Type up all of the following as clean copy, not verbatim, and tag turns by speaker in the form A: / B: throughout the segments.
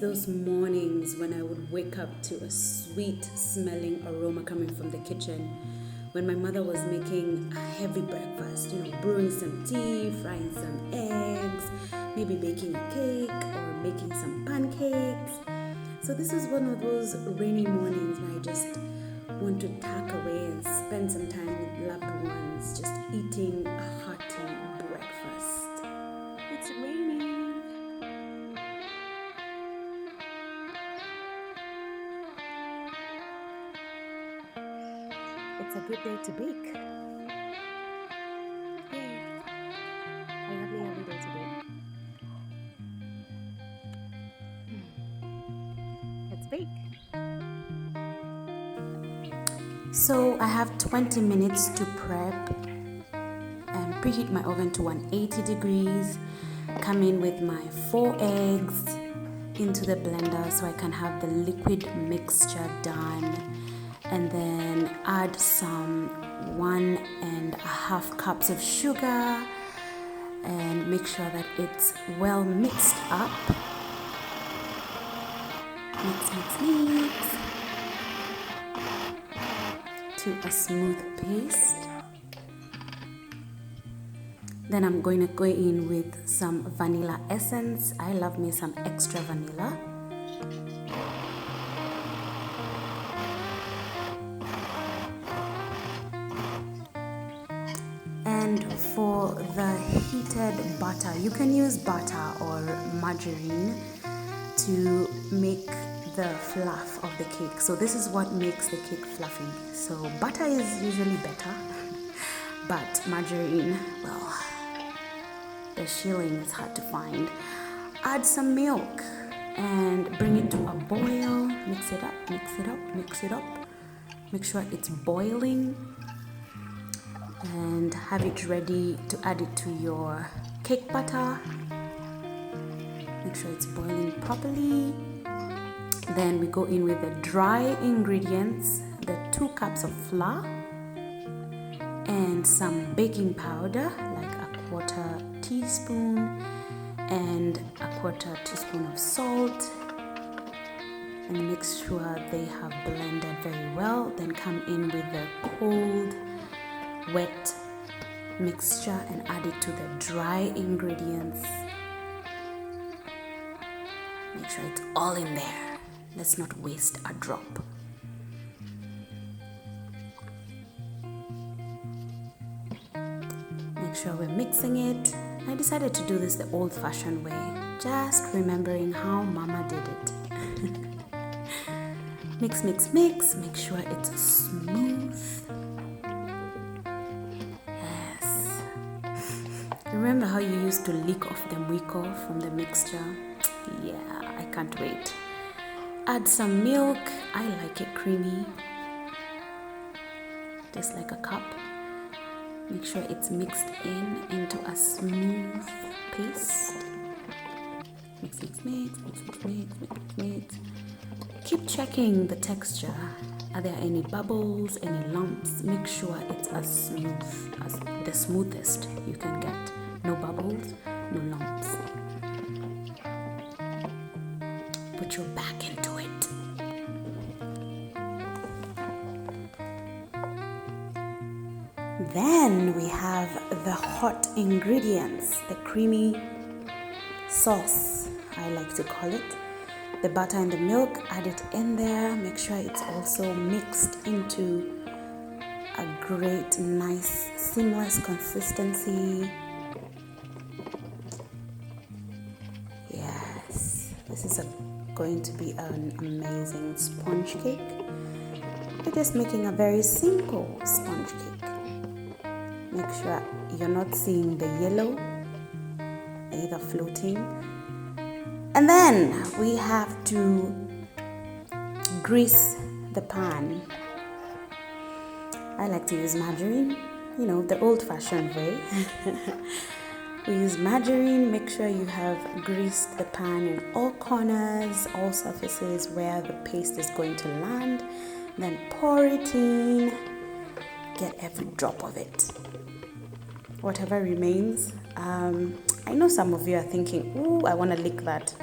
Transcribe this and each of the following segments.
A: those mornings when I would wake up to a sweet smelling aroma coming from the kitchen, when my mother was making a heavy breakfast, brewing some tea, frying some eggs, maybe baking a cake or making some pancakes. So this is one of those rainy mornings when I just want to tuck away and spend some time with loved ones, just eating a hearty breakfast. It's raining. It's a good day to bake. Yay! A lovely day to bake. Let's bake. So I have 20 minutes to prep and preheat my oven to 180 degrees. Come in with my 4 eggs into the blender so I can have the liquid mixture done. And then add some 1.5 cups of sugar and make sure that it's well mixed up. Mix to a smooth paste. Then I'm going to go in with some vanilla essence. I love me some extra vanilla. And for the heated butter, you can use butter or margarine to make the fluff of the cake. So this is what makes the cake fluffy. So butter is usually better, but margarine, well, the shilling is hard to find. Add some milk and bring it to a boil. Mix it up. Make sure it's boiling. And have it ready to add it to your cake batter. Make sure it's boiling properly. Then we go in with the dry ingredients, the 2 cups of flour and some baking powder, like a 1/4 teaspoon and a 1/4 teaspoon of salt. And make sure they have blended very well. Then come in with the cold wet mixture and add it to the dry ingredients. Make sure it's all in there. Let's not waste a drop. Make sure we're mixing it. I decided to do this the old-fashioned way, just remembering how Mama did it. Mix. Make sure it's smooth. Remember how you used to lick off the muiko from the mixture? Yeah, I can't wait. Add some milk. I like it creamy. Just like a cup. Make sure it's mixed into a smooth paste. Mix. Keep checking the texture. Are there any bubbles, any lumps? Make sure it's as smooth as the smoothest you can get. No bubbles, no lumps. Put your back into it. Then we have the hot ingredients, the creamy sauce, I like to call it. The butter and the milk, add it in there. Make sure it's also mixed into a great, nice, seamless consistency. This is going to be an amazing sponge cake. We're just making a very simple sponge cake. Make sure you're not seeing the yellow either floating. And then we have to grease the pan. I like to use margarine, the old-fashioned way. We use margarine. Make sure you have greased the pan in all corners, all surfaces where the paste is going to land. Then pour it in. Get every drop of it. Whatever remains. I know some of you are thinking, ooh, I want to lick that.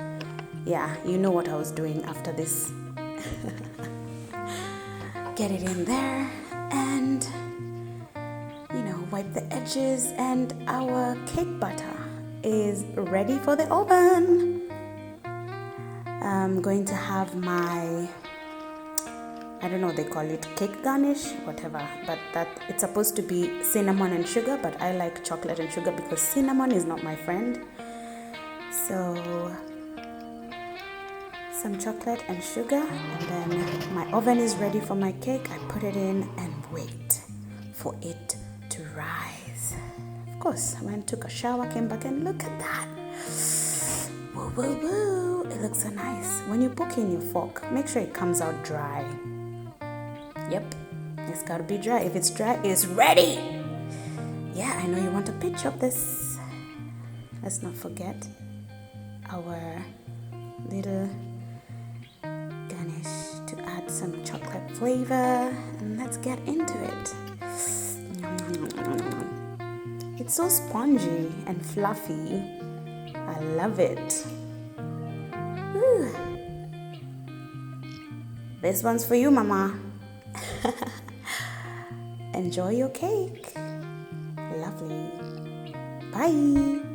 A: Yeah, you know what I was doing after this. Get it in there and, wipe the edges, and our cake batter is ready for the oven. I'm going to have my, I don't know what they call it, cake garnish, whatever, but that it's supposed to be cinnamon and sugar, but I like chocolate and sugar because cinnamon is not my friend. So some chocolate and sugar, and then my oven is ready for my cake. I put it in and wait for it to rise. Of course, I went and took a shower, came back, and look at that. Woo, woo, woo. It looks so nice. When you poke in your fork, make sure it comes out dry. Yep, it's gotta be dry. If it's dry, it's ready. Yeah, I know you want a picture of this. Let's not forget our little garnish to add some chocolate flavor, and let's get into it. It's so spongy and fluffy. I love it. Woo. This one's for you, Mama. Enjoy your cake. Lovely. Bye.